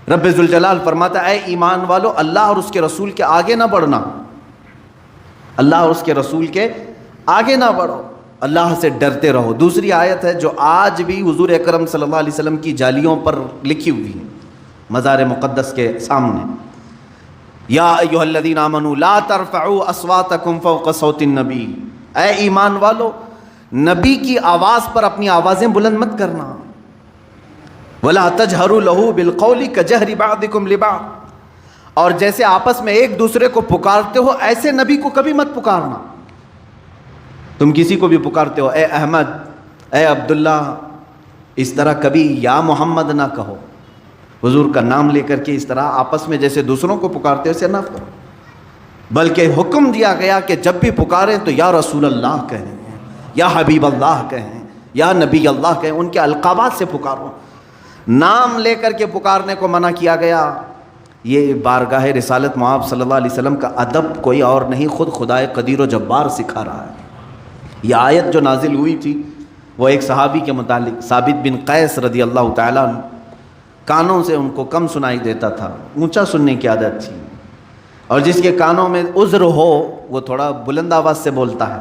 رب ذوالجلال فرماتا ہے اے ایمان والو اللہ اور اس کے رسول کے آگے نہ بڑھنا، اللہ اور اس کے رسول کے آگے نہ بڑھو، اللہ سے ڈرتے رہو۔ دوسری آیت ہے جو آج بھی حضور اکرم صلی اللہ علیہ وسلم کی جالیوں پر لکھی ہوئی ہے مزار مقدس کے سامنے، یا ایھا الذین آمنوا لا ترفعوا اصواتکم فوق صوت النبی، اے ایمان والو نبی کی آواز پر اپنی آوازیں بلند مت کرنا، ولا تجہروا لہ بالقول کجہر بعضکم لبعض، اور جیسے آپس میں ایک دوسرے کو پکارتے ہو ایسے نبی کو کبھی مت پکارنا۔ تم کسی کو بھی پکارتے ہو اے احمد، اے عبداللہ، اس طرح کبھی یا محمد نہ کہو، حضور کا نام لے کر کے اس طرح آپس میں جیسے دوسروں کو پکارتے ہو اسے نہ کرو، بلکہ حکم دیا گیا کہ جب بھی پکاریں تو یا رسول اللہ کہیں، یا حبیب اللہ کہیں، یا نبی اللہ کہیں، ان کے القابات سے پکارو، نام لے کر کے پکارنے کو منع کیا گیا۔ یہ بارگاہ رسالت معاب صلی اللہ علیہ وسلم کا ادب کوئی اور نہیں، خود خدائے قدیر و جبار سکھا رہا ہے۔ یہ آیت جو نازل ہوئی تھی وہ ایک صحابی کے متعلق، ثابت بن قیس رضی اللہ تعالیٰ عنہ، کانوں سے ان کو کم سنائی دیتا تھا، اونچا سننے کی عادت تھی، اور جس کے کانوں میں عذر ہو وہ تھوڑا بلند آواز سے بولتا ہے۔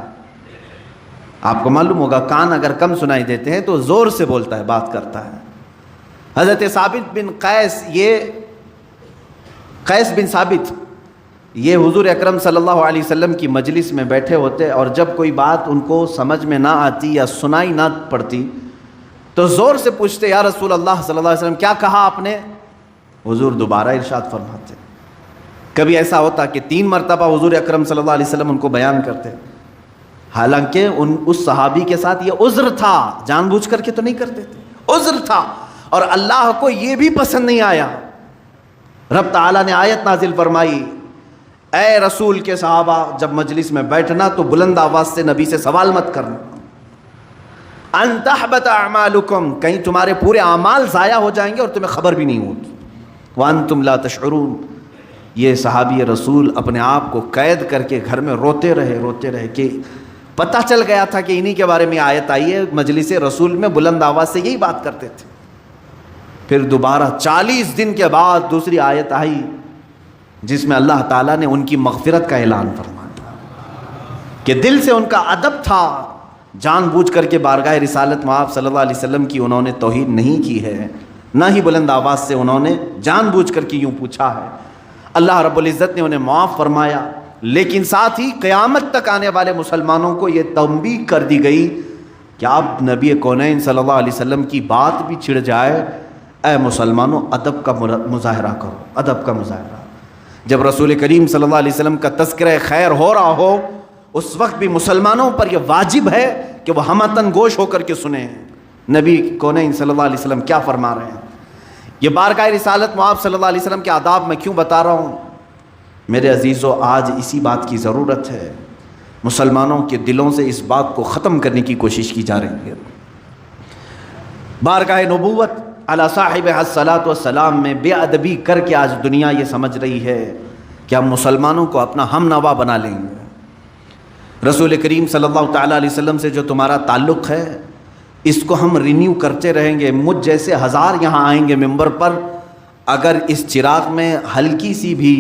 آپ کو معلوم ہوگا کان اگر کم سنائی دیتے ہیں تو زور سے بولتا ہے، بات کرتا ہے۔ حضرت ثابت بن قیس، یہ قیس بن ثابت، یہ حضور اکرم صلی اللہ علیہ وسلم کی مجلس میں بیٹھے ہوتے، اور جب کوئی بات ان کو سمجھ میں نہ آتی یا سنائی نہ پڑتی تو زور سے پوچھتے یا رسول اللہ صلی اللہ علیہ وسلم کیا کہا آپ نے؟ حضور دوبارہ ارشاد فرماتے۔ کبھی ایسا ہوتا کہ 3 مرتبہ حضور اکرم صلی اللہ علیہ وسلم ان کو بیان کرتے، حالانکہ اس صحابی کے ساتھ یہ عذر تھا، جان بوجھ کر کے تو نہیں کرتے تھے، عذر تھا، اور اللہ کو یہ بھی پسند نہیں آیا۔ رب تعالیٰ نے آیت نازل فرمائی اے رسول کے صحابہ جب مجلس میں بیٹھنا تو بلند آواز سے نبی سے سوال مت کرنا، ان تحبط اعمالکم، کہیں تمہارے پورے اعمال ضائع ہو جائیں گے اور تمہیں خبر بھی نہیں ہوگی، وانتم لا تشعرون۔ یہ صحابی رسول اپنے آپ کو قید کر کے گھر میں روتے رہے کہ پتہ چل گیا تھا کہ انہی کے بارے میں آیت آئی ہے، مجلس رسول میں بلند آواز سے یہی بات کرتے تھے۔ پھر دوبارہ 40 دن کے بعد دوسری آیت آئی جس میں اللہ تعالیٰ نے ان کی مغفرت کا اعلان فرمایا کہ دل سے ان کا ادب تھا، جان بوجھ کر کے بارگاہ رسالت معاب صلی اللہ علیہ وسلم کی انہوں نے توہین نہیں کی ہے، نہ ہی بلند آواز سے انہوں نے جان بوجھ کر کے یوں پوچھا ہے۔ اللہ رب العزت نے انہیں معاف فرمایا، لیکن ساتھ ہی قیامت تک آنے والے مسلمانوں کو یہ تنبیہ کر دی گئی کہ اب نبی کونین صلی اللہ علیہ وسلم کی بات بھی چھڑ جائے، اے مسلمانوں ادب کا مظاہرہ کرو، ادب کا مظاہرہ۔ جب رسول کریم صلی اللہ علیہ وسلم کا تذکرہ خیر ہو رہا ہو اس وقت بھی مسلمانوں پر یہ واجب ہے کہ وہ ہمتن گوش ہو کر کے سنیں نبی کونین صلی اللہ علیہ وسلم کیا فرما رہے ہیں۔ یہ بارگاہ رسالت معاب صلی اللہ علیہ وسلم کے آداب میں کیوں بتا رہا ہوں میرے عزیزو؟ آج اسی بات کی ضرورت ہے، مسلمانوں کے دلوں سے اس بات کو ختم کرنے کی کوشش کی جا رہی ہے۔ بارگاہ نبوت علی صاحب الصلاۃ والسلام میں بے ادبی کر کے آج دنیا یہ سمجھ رہی ہے کہ ہم مسلمانوں کو اپنا ہم نوا بنا لیں گے۔ رسول کریم صلی اللہ تعالیٰ علیہ وسلم سے جو تمہارا تعلق ہے اس کو ہم رینیو کرتے رہیں گے۔ مجھ جیسے 1000 یہاں آئیں گے ممبر پر، اگر اس چراغ میں ہلکی سی بھی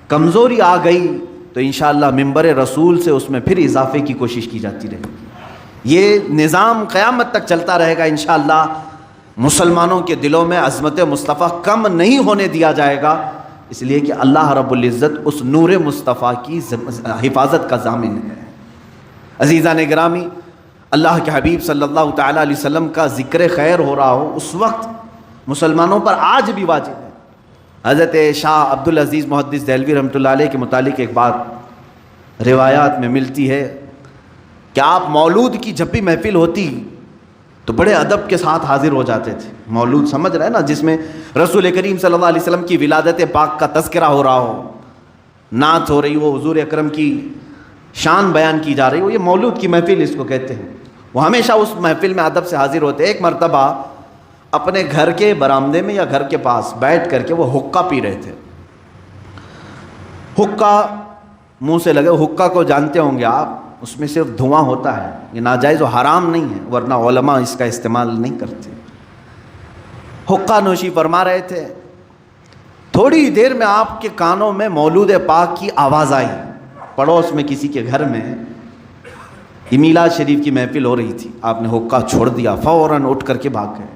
کمزوری آ گئی تو انشاءاللہ ممبر رسول سے اس میں پھر اضافے کی کوشش کی جاتی رہے گی۔ یہ نظام قیامت تک چلتا رہے گا انشاءاللہ۔ مسلمانوں کے دلوں میں عظمت مصطفیٰ کم نہیں ہونے دیا جائے گا، اس لیے کہ اللہ رب العزت اس نور مصطفیٰ کی حفاظت کا ضامن ہے۔ عزیزان گرامی، اللہ کے حبیب صلی اللہ تعالیٰ علیہ وسلم کا ذکر خیر ہو رہا ہو اس وقت مسلمانوں پر آج بھی واجب ہے۔ حضرت شاہ عبدالعزیز محدث دہلوی رحمۃ اللہ علیہ کے متعلق ایک بات روایات میں ملتی ہے کہ آپ مولود کی جب بھی محفل ہوتی تو بڑے ادب کے ساتھ حاضر ہو جاتے تھے۔ مولود سمجھ رہے ہیں نا، جس میں رسول کریم صلی اللہ علیہ وسلم کی ولادت پاک کا تذکرہ ہو رہا ہو، نعت ہو رہی ہو، حضور اکرم کی شان بیان کی جا رہی ہو، یہ مولود کی محفل اس کو کہتے ہیں۔ وہ ہمیشہ اس محفل میں ادب سے حاضر ہوتے۔ ایک مرتبہ اپنے گھر کے برآمدے میں یا گھر کے پاس بیٹھ کر کے وہ حقہ پی رہے تھے۔ حقہ منہ سے لگے، حقہ کو جانتے ہوں گے آپ، اس میں صرف دھواں ہوتا ہے، یہ ناجائز و حرام نہیں ہے، ورنہ علماء اس کا استعمال نہیں کرتے۔ حقہ نوشی فرما رہے تھے، تھوڑی دیر میں آپ کے کانوں میں مولود پاک کی آواز آئی. پڑوس میں کسی کے گھر میں میلاد شریف کی محفل ہو رہی تھی. آپ نے حقہ چھوڑ دیا, فوراً اٹھ کر کے بھاگ گئے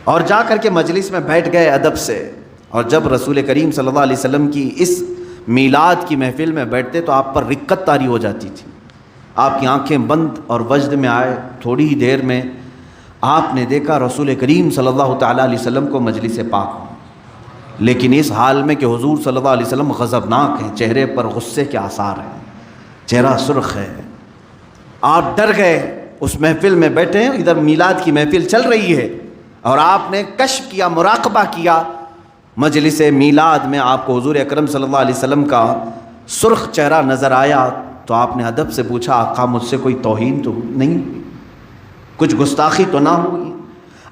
اور جا کر کے مجلس میں بیٹھ گئے ادب سے. اور جب رسول کریم صلی اللہ علیہ وسلم کی اس میلاد کی محفل میں بیٹھتے تو آپ پر رقت طاری ہو جاتی تھی. آپ کی آنکھیں بند اور وجد میں آئے. تھوڑی ہی دیر میں آپ نے دیکھا رسول کریم صلی اللہ تعالیٰ علیہ وسلم کو مجلس پاک میں, لیکن اس حال میں کہ حضور صلی اللہ علیہ وسلم غضبناک ہیں, چہرے پر غصے کے آثار ہیں, چہرہ سرخ ہے. آپ ڈر گئے. اس محفل میں بیٹھے ہیں, ادھر میلاد کی محفل چل رہی ہے اور آپ نے کشف کیا, مراقبہ کیا. مجلس میلاد میں آپ کو حضور اکرم صلی اللہ علیہ وسلم کا سرخ چہرہ نظر آیا تو آپ نے ادب سے پوچھا, آقا مجھ سے کوئی توہین تو نہیں ہوئی, کچھ گستاخی تو نہ ہوئی؟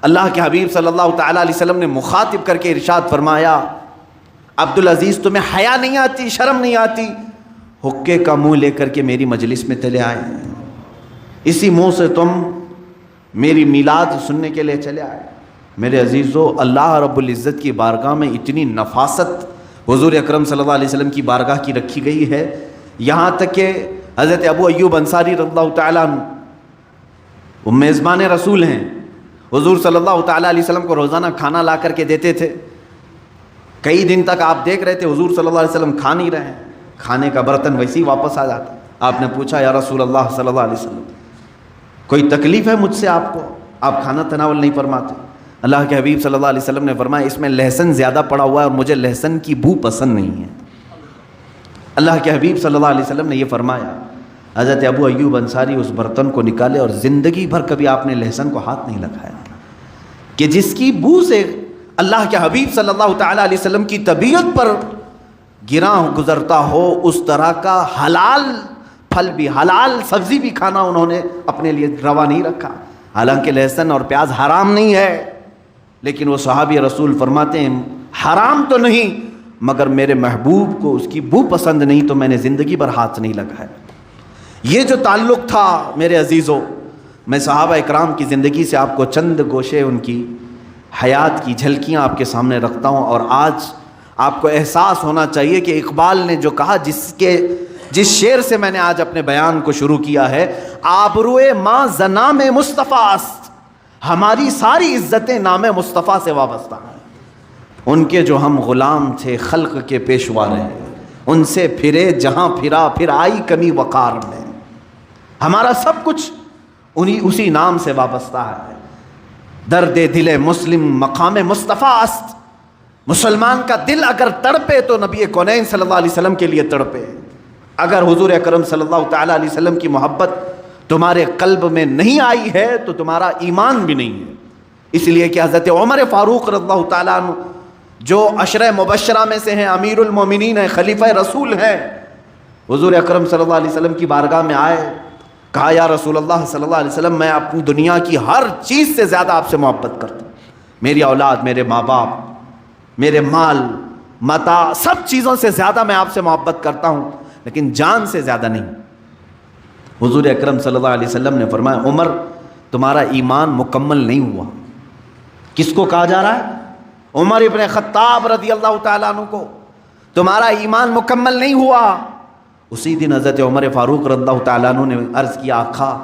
اللہ کے حبیب صلی اللہ تعالیٰ علیہ وسلم نے مخاطب کر کے ارشاد فرمایا, عبدالعزیز تمہیں حیا نہیں آتی, شرم نہیں آتی؟ حقے کا منہ لے کر کے میری مجلس میں چلے آئے, اسی منہ سے تم میری میلاد سننے کے لیے چلے آئے. میرے عزیزو, اللہ رب العزت کی بارگاہ میں اتنی نفاست حضور اکرم صلی اللہ علیہ وسلم کی بارگاہ کی رکھی گئی ہے, یہاں تک کہ حضرت ابو ایوب انصاری رضی اللہ تعالیٰ عنہ وہ میزبان رسول ہیں, حضور صلی اللہ تعالیٰ علیہ وسلم کو روزانہ کھانا لا کر کے دیتے تھے. کئی دن تک آپ دیکھ رہے تھے حضور صلی اللہ علیہ وسلم کھا نہیں رہے ہیں, کھانے کا برتن ویسے ہی واپس آ جاتا. آپ نے پوچھا, یا رسول اللہ صلی اللہ علیہ وسلم کوئی تکلیف ہے مجھ سے آپ کو, آپ کھانا تناول نہیں فرماتے؟ اللہ کے حبیب صلی اللہ علیہ وسلم نے فرمایا, اس میں لہسن زیادہ پڑا ہوا ہے اور مجھے لہسن کی بو پسند نہیں ہے. اللہ کے حبیب صلی اللہ علیہ وسلم نے یہ فرمایا. حضرت ابو ایوب انصاری اس برتن کو نکالے اور زندگی بھر کبھی آپ نے لہسن کو ہاتھ نہیں لگایا, کہ جس کی بو سے اللہ کے حبیب صلی اللہ تعالیٰ علیہ وسلم کی طبیعت پر گراں گزرتا ہو, اس طرح کا حلال پھل بھی, حلال سبزی بھی کھانا انہوں نے اپنے لیے روا نہیں رکھا. حالانکہ لہسن اور پیاز حرام نہیں ہے, لیکن وہ صحابی رسول فرماتے ہیں حرام تو نہیں مگر میرے محبوب کو اس کی بو پسند نہیں تو میں نے زندگی بھر ہاتھ نہیں لگایا. یہ جو تعلق تھا میرے عزیزوں, میں صحابہ اکرام کی زندگی سے آپ کو چند گوشے ان کی حیات کی جھلکیاں آپ کے سامنے رکھتا ہوں. اور آج آپ کو احساس ہونا چاہیے کہ اقبال نے جو کہا, جس شعر سے میں نے آج اپنے بیان کو شروع کیا ہے, آبروئے ماں زنام مصطفیٰ است, ہماری ساری عزتیں نام مصطفیٰ سے وابستہ ہیں. ان کے جو ہم غلام تھے خلق کے پیشوا رہے, ان سے پھرے جہاں پھرا پھر آئی کمی وقار میں. ہمارا سب کچھ اسی نام سے وابستہ ہے. درد دل مسلم مقام مصطفیٰ است, مسلمان کا دل اگر تڑپے تو نبی کونین صلی اللہ علیہ وسلم کے لیے تڑپے. اگر حضور اکرم صلی اللہ تعالیٰ علیہ وسلم کی محبت تمہارے قلب میں نہیں آئی ہے تو تمہارا ایمان بھی نہیں ہے. اس لیے کہ حضرت عمر فاروق رضی اللہ تعالیٰ عنہ جو عشرہ مبشرہ میں سے ہیں, امیر المومنین ہیں, خلیفہ رسول ہیں, حضور اکرم صلی اللہ علیہ وسلم کی بارگاہ میں آئے, کہا یا رسول اللہ صلی اللہ علیہ وسلم, میں اپنی دنیا کی ہر چیز سے زیادہ آپ سے محبت کرتا ہوں. میری اولاد, میرے ماں باپ, میرے مال متاع, سب چیزوں سے زیادہ میں آپ سے محبت کرتا ہوں, لیکن جان سے زیادہ نہیں. حضور اکرم صلی اللہ علیہ وسلم نے فرمایا, عمر تمہارا ایمان مکمل نہیں ہوا. کس کو کہا جا رہا ہے؟ عمر ابن خطاب رضی اللہ تعالیٰ عنہ کو, تمہارا ایمان مکمل نہیں ہوا. اسی دن حضرت عمر فاروق رضی اللہ تعالیٰ عنہ نے عرض کیا, آقا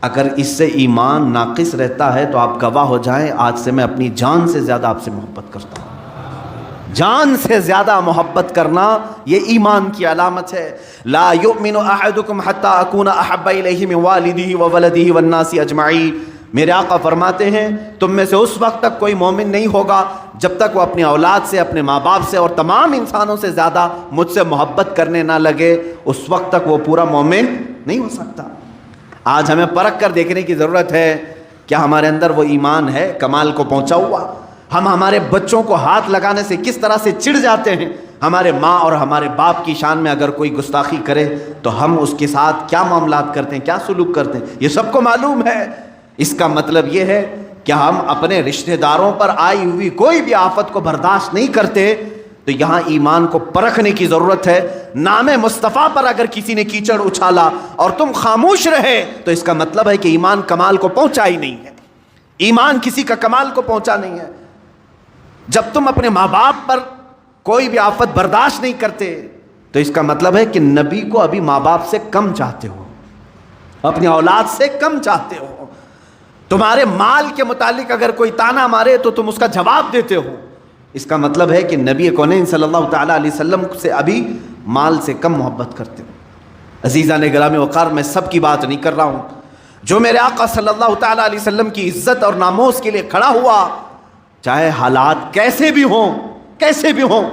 اگر اس سے ایمان ناقص رہتا ہے تو آپ گواہ ہو جائیں, آج سے میں اپنی جان سے زیادہ آپ سے محبت کرتا ہوں. جان سے زیادہ محبت کرنا یہ ایمان کی علامت ہے. لا یؤمن احدکم حتی اکون احب الیہ من والدہ وولدہ والناس اجمعین. میرے آقا فرماتے ہیں تم میں سے اس وقت تک کوئی مومن نہیں ہوگا جب تک وہ اپنی اولاد سے, اپنے ماں باپ سے اور تمام انسانوں سے زیادہ مجھ سے محبت کرنے نہ لگے, اس وقت تک وہ پورا مومن نہیں ہو سکتا. آج ہمیں پرکھ کر دیکھنے کی ضرورت ہے, کیا ہمارے اندر وہ ایمان ہے کمال کو پہنچا ہوا؟ ہم ہمارے بچوں کو ہاتھ لگانے سے کس طرح سے چڑ جاتے ہیں. ہمارے ماں اور ہمارے باپ کی شان میں اگر کوئی گستاخی کرے تو ہم اس کے ساتھ کیا معاملات کرتے ہیں, کیا سلوک کرتے ہیں, یہ سب کو معلوم ہے. اس کا مطلب یہ ہے کہ ہم اپنے رشتہ داروں پر آئی ہوئی کوئی بھی آفت کو برداشت نہیں کرتے. تو یہاں ایمان کو پرکھنے کی ضرورت ہے. نام مصطفیٰ پر اگر کسی نے کیچڑ اچھالا اور تم خاموش رہے تو اس کا مطلب ہے کہ ایمان کمال کو پہنچا ہی نہیں ہے. ایمان کسی کا کمال کو پہنچا نہیں ہے. جب تم اپنے ماں باپ پر کوئی بھی آفت برداشت نہیں کرتے تو اس کا مطلب ہے کہ نبی کو ابھی ماں باپ سے کم چاہتے ہو، اپنی اولاد سے کم چاہتے ہو۔ تمہارے مال کے متعلق اگر کوئی تانا مارے تو تم اس کا جواب دیتے ہو، اس کا مطلب ہے کہ نبی کونین صلی اللہ تعالیٰ علیہ وسلم سے ابھی مال سے کم محبت کرتے ہو۔ عزیزان گرامی وقار، میں سب کی بات نہیں کر رہا ہوں، جو میرے آقا صلی اللہ تعالیٰ علیہ وسلم کی عزت اور ناموس کے لیے کھڑا ہوا، چاہے حالات کیسے بھی ہوں،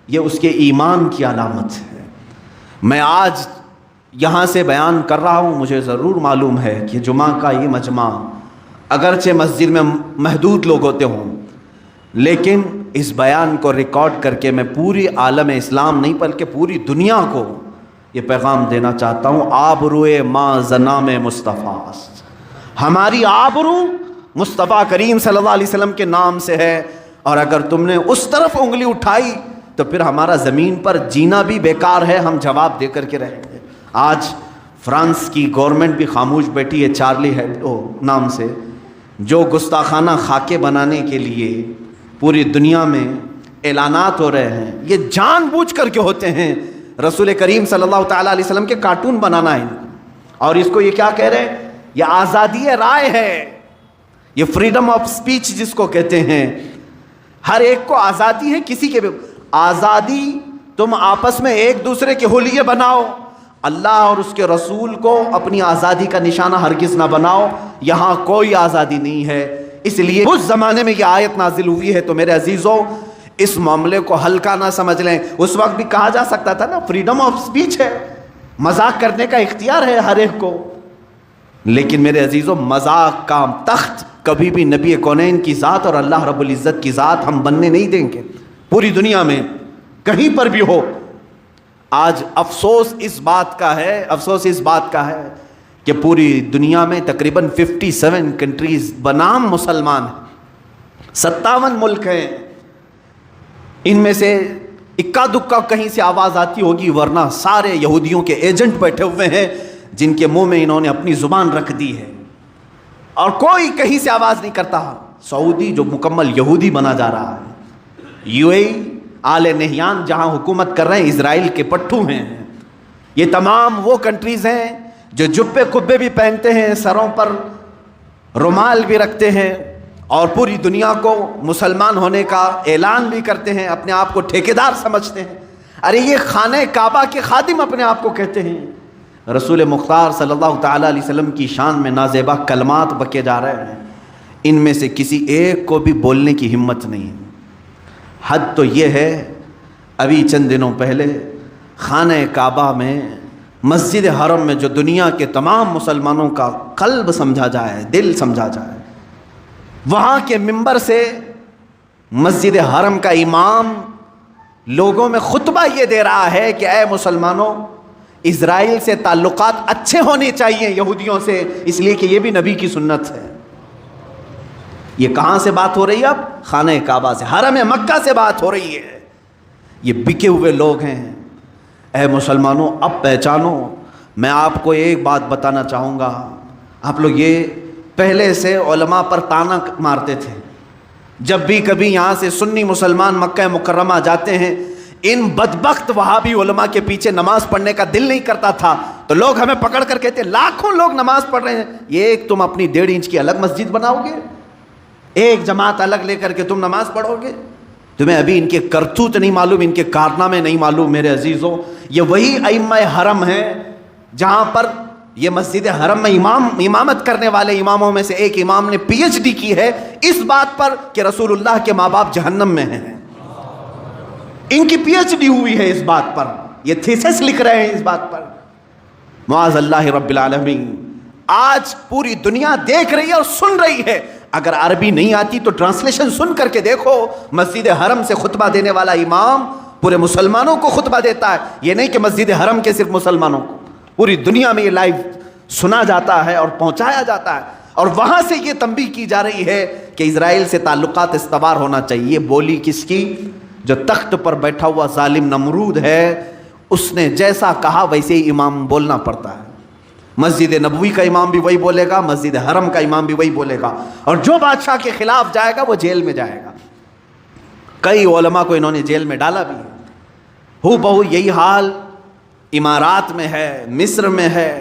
یہ اس کے ایمان کی علامت ہے۔ میں آج یہاں سے بیان کر رہا ہوں، مجھے ضرور معلوم ہے کہ جمعہ کا یہ مجمع اگرچہ مسجد میں محدود لوگ ہوتے ہوں، لیکن اس بیان کو ریکارڈ کر کے میں پوری عالم اسلام نہیں بلکہ پوری دنیا کو یہ پیغام دینا چاہتا ہوں، آبروئے ماں زنام مصطفیٰ، ہماری آبرو مصطفیٰ کریم صلی اللہ علیہ وسلم کے نام سے ہے، اور اگر تم نے اس طرف انگلی اٹھائی تو پھر ہمارا زمین پر جینا بھی بیکار ہے، ہم جواب دے کر کے رہیں گے۔ آج فرانس کی گورنمنٹ بھی خاموش بیٹھی ہے چارلی ہیبڈو نام سے، جو گستاخانہ خاکے بنانے کے لیے پوری دنیا میں اعلانات ہو رہے ہیں، یہ جان بوجھ کر کے ہوتے ہیں۔ رسول کریم صلی اللہ تعالیٰ علیہ وسلم کے کارٹون بنانا ہے، اور اس کو یہ کیا کہہ رہے ہیں؟ یہ آزادی رائے ہے، یہ فریڈم آف سپیچ جس کو کہتے ہیں۔ ہر ایک کو آزادی ہے، کسی کے بھی آزادی، تم آپس میں ایک دوسرے کے حلیے بناؤ، اللہ اور اس کے رسول کو اپنی آزادی کا نشانہ ہرگز نہ بناؤ، یہاں کوئی آزادی نہیں ہے۔ اس لیے اس زمانے میں یہ آیت نازل ہوئی ہے، تو میرے عزیزوں اس معاملے کو ہلکا نہ سمجھ لیں۔ اس وقت بھی کہا جا سکتا تھا نا، فریڈم آف سپیچ ہے، مذاق کرنے کا اختیار ہے ہر ایک کو، لیکن میرے عزیزوں مذاق کا تخت کبھی بھی نبی کونین کی ذات اور اللہ رب العزت کی ذات ہم بننے نہیں دیں گے، پوری دنیا میں کہیں پر بھی ہو۔ آج افسوس اس بات کا ہے کہ پوری دنیا میں تقریباً 57 کنٹریز بنام مسلمان ہیں، 57 ملک ہیں، ان میں سے اکا دکا کہیں سے آواز آتی ہوگی، ورنہ سارے یہودیوں کے ایجنٹ بیٹھے ہوئے ہیں جن کے منہ میں انہوں نے اپنی زبان رکھ دی ہے، اور کوئی کہیں سے آواز نہیں کرتا۔ سعودی جو مکمل یہودی بنا جا رہا ہے، یو اے ای، آل نہیان جہاں حکومت کر رہے ہیں اسرائیل کے پٹھو ہیں، یہ تمام وہ کنٹریز ہیں جو جبے کبے بھی پہنتے ہیں، سروں پر رومال بھی رکھتے ہیں، اور پوری دنیا کو مسلمان ہونے کا اعلان بھی کرتے ہیں، اپنے آپ کو ٹھیکیدار سمجھتے ہیں۔ ارے یہ خانہ کعبہ کے خادم اپنے آپ کو کہتے ہیں۔ رسول مختار صلی اللہ تعالیٰ علیہ وسلم کی شان میں نازیبا کلمات بکے جا رہے ہیں، ان میں سے کسی ایک کو بھی بولنے کی ہمت نہیں ہے۔ حد تو یہ ہے، ابھی چند دنوں پہلے خانہ کعبہ میں، مسجد حرم میں، جو دنیا کے تمام مسلمانوں کا قلب سمجھا جائے، دل سمجھا جائے، وہاں کے منبر سے مسجد حرم کا امام لوگوں میں خطبہ یہ دے رہا ہے کہ اے مسلمانوں، اسرائیل سے تعلقات اچھے ہونے چاہیے یہودیوں سے، اس لیے کہ یہ بھی نبی کی سنت ہے۔ یہ کہاں سے بات ہو رہی ہے؟ اب خانہ کعبہ سے، حرم مکہ سے بات ہو رہی ہے۔ یہ بکے ہوئے لوگ ہیں۔ اے مسلمانوں، اب پہچانو۔ میں آپ کو ایک بات بتانا چاہوں گا، آپ لوگ یہ پہلے سے علماء پر تانا مارتے تھے، جب بھی کبھی یہاں سے سنی مسلمان مکہ مکرمہ جاتے ہیں، ان بدبخت وہابی علماء کے پیچھے نماز پڑھنے کا دل نہیں کرتا تھا، تو لوگ ہمیں پکڑ کر کہتے لاکھوں لوگ نماز پڑھ رہے ہیں، یہ ایک تم اپنی 1.5 انچ کی الگ مسجد بناؤ گے، ایک جماعت الگ لے کر کے تم نماز پڑھو گے؟ تمہیں ابھی ان کے کرتوت نہیں معلوم، ان کے کارنامے نہیں معلوم۔ میرے عزیزوں، یہ وہی ائمہ حرم ہیں جہاں پر یہ مسجد حرم میں امامت کرنے والے اماموں میں سے ایک امام نے PhD کی ہے اس بات پر کہ رسول اللہ کے ماں باپ جہنم میں ہیں۔ ان کی PhD ہوئی ہے اس بات پر، یہ تھیسس لکھ رہے ہیں اس بات پر۔ معاذ اللہ رب العالمین، آج پوری دنیا دیکھ رہی ہے اور سن رہی ہے۔ اگر عربی نہیں آتی تو ٹرانسلیشن سن کر کے دیکھو، مسجد حرم سے خطبہ دینے والا امام پورے مسلمانوں کو خطبہ دیتا ہے، یہ نہیں کہ مسجد حرم کے صرف مسلمانوں کو، پوری دنیا میں یہ لائیو سنا جاتا ہے اور پہنچایا جاتا ہے، اور وہاں سے یہ تنبیہ کی جا رہی ہے کہ اسرائیل سے تعلقات استوار ہونا چاہیے۔ یہ بولی کس کی؟ جو تخت پر بیٹھا ہوا ظالم نمرود ہے، اس نے جیسا کہا ویسے ہی امام بولنا پڑتا ہے۔ مسجد نبوی کا امام بھی وہی بولے گا، مسجد حرم کا امام بھی وہی بولے گا، اور جو بادشاہ کے خلاف جائے گا وہ جیل میں جائے گا۔ کئی علماء کو انہوں نے جیل میں ڈالا بھی ہے۔ ہو بہو یہی حال امارات میں ہے، مصر میں ہے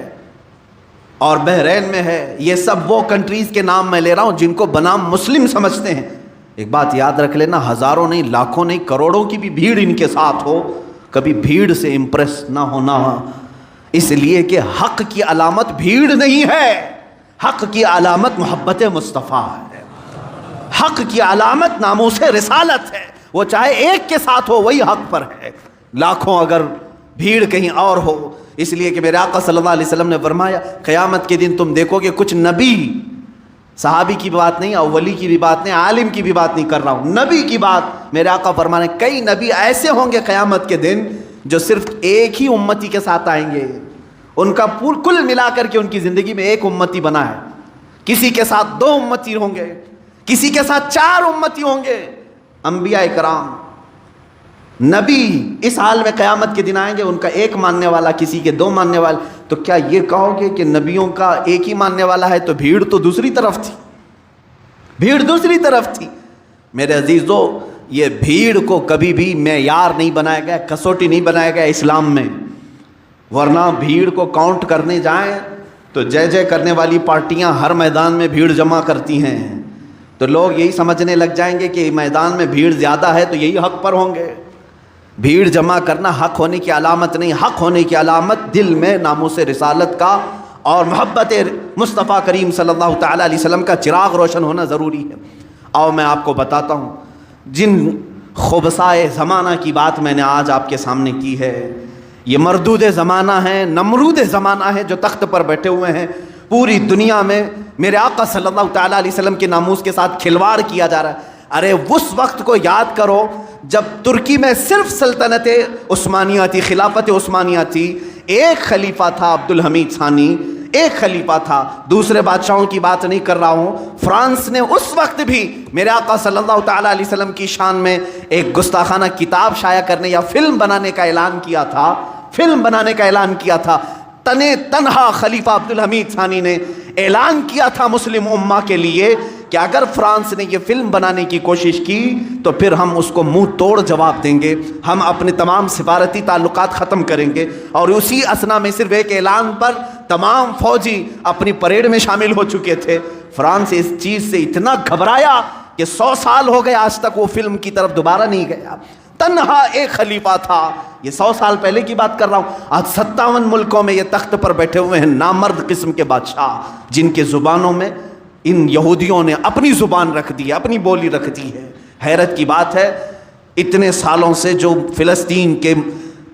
اور بحرین میں ہے۔ یہ سب وہ کنٹریز کے نام میں لے رہا ہوں جن کو بنام مسلم سمجھتے ہیں۔ ایک بات یاد رکھ لینا، ہزاروں نہیں، لاکھوں نہیں، کروڑوں کی بھی بھیڑ ان کے ساتھ ہو، کبھی بھیڑ سے امپریس نہ ہونا، اس لیے کہ حق کی علامت بھیڑ نہیں ہے، حق کی علامت محبت مصطفیٰ ہے، حق کی علامت ناموس رسالت ہے۔ وہ چاہے ایک کے ساتھ ہو وہی حق پر ہے، لاکھوں اگر بھیڑ کہیں اور ہو۔ اس لیے کہ میرے آقا صلی اللہ علیہ وسلم نے فرمایا قیامت کے دن تم دیکھو گے کچھ نبی، صحابی کی بات نہیں، اولی کی بھی بات نہیں، عالم کی بھی بات نہیں کر رہا ہوں، نبی کی بات میرے آقا فرمانے، کئی نبی ایسے ہوں گے قیامت کے دن جو صرف ایک ہی امتی کے ساتھ آئیں گے، ان کا کل ملا کر کے ان کی زندگی میں ایک امتی بنا ہے، کسی کے ساتھ 2 امتی ہوں گے، کسی کے ساتھ 4 امتی ہوں گے۔ انبیاء کرام، نبی اس حال میں قیامت کے دن آئیں گے، ان کا ایک ماننے والا، کسی کے 2 ماننے والے۔ تو کیا یہ کہو گے کہ نبیوں کا ایک ہی ماننے والا ہے تو بھیڑ تو دوسری طرف تھی، بھیڑ دوسری طرف تھی۔ میرے عزیزو، یہ بھیڑ کو کبھی بھی معیار نہیں بنایا گیا، کسوٹی نہیں بنایا گیا اسلام میں، ورنہ بھیڑ کو کاؤنٹ کرنے جائیں تو جے جے کرنے والی پارٹیاں ہر میدان میں بھیڑ جمع کرتی ہیں، تو لوگ یہی سمجھنے لگ جائیں گے کہ میدان میں بھیڑ زیادہ ہے تو یہی حق پر ہوں گے۔ بھیڑ جمع کرنا حق ہونے کی علامت نہیں، حق ہونے کی علامت دل میں ناموس رسالت کا اور محبت مصطفیٰ کریم صلی اللہ تعالیٰ علیہ وسلم کا چراغ روشن ہونا ضروری ہے۔ اور میں آپ کو بتاتا ہوں، جن خبثائے زمانہ کی بات میں نے آج آپ کے سامنے کی ہے، یہ مردود زمانہ ہیں، نمرود زمانہ ہیں جو تخت پر بیٹھے ہوئے ہیں۔ پوری دنیا میں میرے آقا صلی اللہ تعالیٰ علیہ وسلم کے ناموس کے ساتھ کھلواڑ کیا جا رہا ہے۔ ارے اس وقت کو یاد کرو جب ترکی میں صرف سلطنت عثمانیہ تھی، خلافت عثمانیہ تھی، ایک خلیفہ تھا عبد الحمید ثانی، ایک خلیفہ تھا، دوسرے بادشاہوں کی بات نہیں کر رہا ہوں۔ فرانس نے اس وقت بھی میرے آقا صلی اللہ تعالیٰ علیہ وسلم کی شان میں ایک گستاخانہ کتاب شائع کرنے یا فلم بنانے کا اعلان کیا تھا، فلم بنانے کا اعلان کیا تھا۔ تنہا خلیفہ عبد الحمید ثانی نے اعلان کیا تھا مسلم امہ کے لیے کہ اگر فرانس نے یہ فلم بنانے کی کوشش کی تو پھر ہم اس کو منہ توڑ جواب دیں گے، ہم اپنے تمام سفارتی تعلقات ختم کریں گے۔ اور اسی اثنا میں صرف ایک اعلان پر تمام فوجی اپنی پریڈ میں شامل ہو چکے تھے۔ فرانس اس چیز سے اتنا گھبرایا کہ 100 سال ہو گئے آج تک وہ فلم کی طرف دوبارہ نہیں گیا۔ تنہا ایک خلیفہ تھا، یہ 100 سال پہلے کی بات کر رہا ہوں۔ آج 57 ملکوں میں یہ تخت پر بیٹھے ہوئے ہیں نامرد قسم کے بادشاہ، جن کے زبانوں میں ان یہودیوں نے اپنی زبان رکھ دی ہے، اپنی بولی رکھ دی ہے۔ حیرت کی بات ہے، اتنے سالوں سے جو فلسطین کے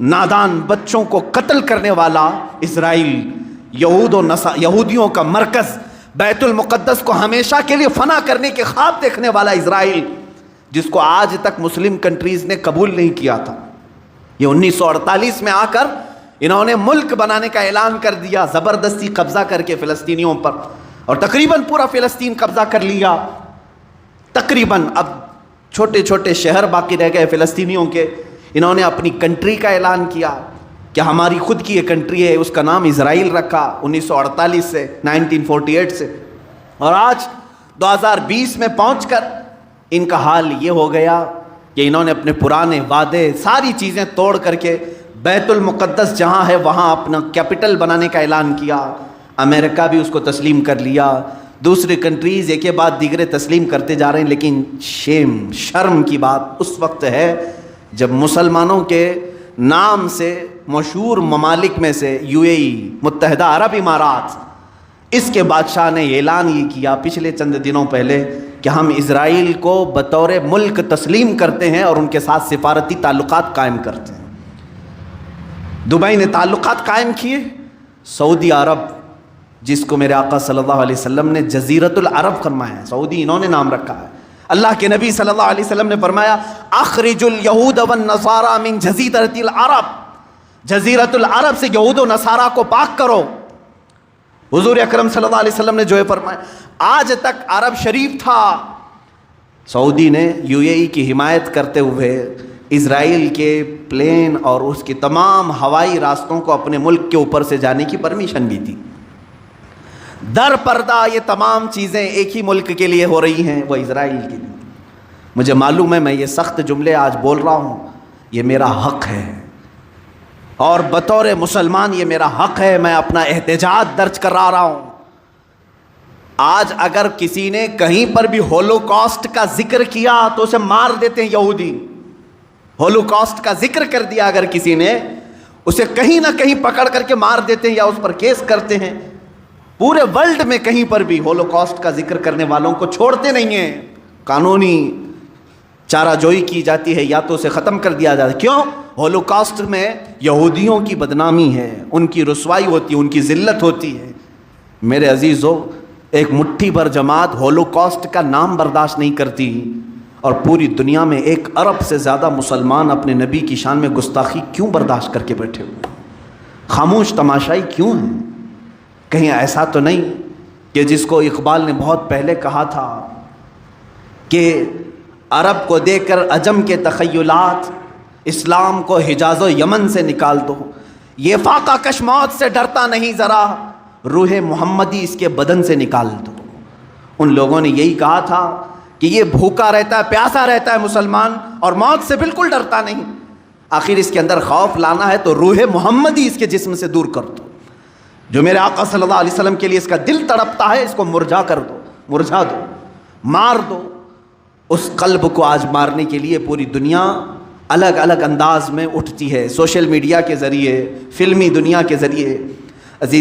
نادان بچوں کو قتل کرنے والا اسرائیل، یہودیوں کا مرکز، بیت المقدس کو ہمیشہ کے لیے فنا کرنے کے خواب دیکھنے والا اسرائیل، جس کو آج تک مسلم کنٹریز نے قبول نہیں کیا تھا، یہ 1948 میں آ کر انہوں نے ملک بنانے کا اعلان کر دیا، زبردستی قبضہ کر کے فلسطینیوں پر، اور تقریباً پورا فلسطین قبضہ کر لیا۔ تقریباً اب چھوٹے چھوٹے شہر باقی رہ گئے فلسطینیوں کے۔ انہوں نے اپنی کنٹری کا اعلان کیا کہ ہماری خود کی یہ کنٹری ہے، اس کا نام اسرائیل رکھا 1948 سے، 1948 سے، اور آج 2020 میں پہنچ کر ان کا حال یہ ہو گیا کہ انہوں نے اپنے پرانے وعدے ساری چیزیں توڑ کر کے بیت المقدس جہاں ہے وہاں اپنا کیپٹل بنانے کا اعلان کیا۔ امریکہ بھی اس کو تسلیم کر لیا، دوسرے کنٹریز ایک کے بعد دیگرے تسلیم کرتے جا رہے ہیں۔ لیکن شرم کی بات اس وقت ہے جب مسلمانوں کے نام سے مشہور ممالک میں سے UAE، متحدہ عرب امارات، اس کے بادشاہ نے اعلان یہ کیا پچھلے چند دنوں پہلے کہ ہم اسرائیل کو بطور ملک تسلیم کرتے ہیں اور ان کے ساتھ سفارتی تعلقات قائم کرتے ہیں۔ دبئی نے تعلقات قائم کیے، سعودی عرب، جس کو میرے آقا صلی اللہ علیہ وسلم نے جزیرۃ العرب فرمایا ہے، سعودی انہوں نے نام رکھا ہے۔ اللہ کے نبی صلی اللہ علیہ وسلم نے فرمایا اخرج الیہود والنصارى من جزیرۃ العرب، جزیرۃ العرب سے یہود و نصارہ کو پاک کرو۔ حضور اکرم صلی اللہ علیہ وسلم نے جو ہے فرمایا، آج تک عرب شریف تھا، سعودی نے UAE کی حمایت کرتے ہوئے اسرائیل کے پلین اور اس کے تمام ہوائی راستوں کو اپنے ملک کے اوپر سے جانے کی پرمیشن بھی دی۔ در پردہ یہ تمام چیزیں ایک ہی ملک کے لیے ہو رہی ہیں، وہ اسرائیل کے لیے۔ مجھے معلوم ہے میں یہ سخت جملے آج بول رہا ہوں، یہ میرا حق ہے، اور بطور مسلمان یہ میرا حق ہے، میں اپنا احتجاج درج کرا رہا ہوں۔ آج اگر کسی نے کہیں پر بھی ہولوکاسٹ کا ذکر کیا تو اسے مار دیتے ہیں یہودی۔ ہولوکاسٹ کا ذکر کر دیا اگر کسی نے، اسے کہیں نہ کہیں پکڑ کر کے مار دیتے ہیں یا اس پر کیس کرتے ہیں۔ پورے ورلڈ میں کہیں پر بھی ہولوکاسٹ کا ذکر کرنے والوں کو چھوڑتے نہیں ہیں، قانونی چارہ جوئی کی جاتی ہے یا تو اسے ختم کر دیا جاتا ہے۔ کیوں؟ ہولوکاسٹ میں یہودیوں کی بدنامی ہے، ان کی رسوائی ہوتی ہے، ان کی ذلت ہوتی ہے۔ میرے عزیزو، ایک مٹھی بھر جماعت ہولوکاسٹ کا نام برداشت نہیں کرتی، اور پوری دنیا میں 1 ارب سے زیادہ مسلمان اپنے نبی کی شان میں گستاخی کیوں برداشت کر کے بیٹھے ہوئے؟ خاموش تماشائی کیوں ہیں؟ کہیں ایسا تو نہیں کہ جس کو اقبال نے بہت پہلے کہا تھا کہ عرب کو دیکھ کر عجم کے تخیلات، اسلام کو حجاز و یمن سے نکال دو، یہ فاقہ کش موت سے ڈرتا نہیں ذرا، روح محمدی اس کے بدن سے نکال دو۔ ان لوگوں نے یہی کہا تھا کہ یہ بھوکا رہتا ہے، پیاسا رہتا ہے مسلمان، اور موت سے بالکل ڈرتا نہیں۔ آخر اس کے اندر خوف لانا ہے تو روح محمدی اس کے جسم سے دور کر دو۔ جو میرے آقا صلی اللہ علیہ وسلم کے لیے اس کا دل تڑپتا ہے، اس کو مرجھا کر دو، مرجھا دو، مار دو۔ اس قلب کو آج مارنے کے لیے پوری دنیا الگ الگ انداز میں اٹھتی ہے، سوشل میڈیا کے ذریعے، فلمی دنیا کے ذریعے۔ عزیز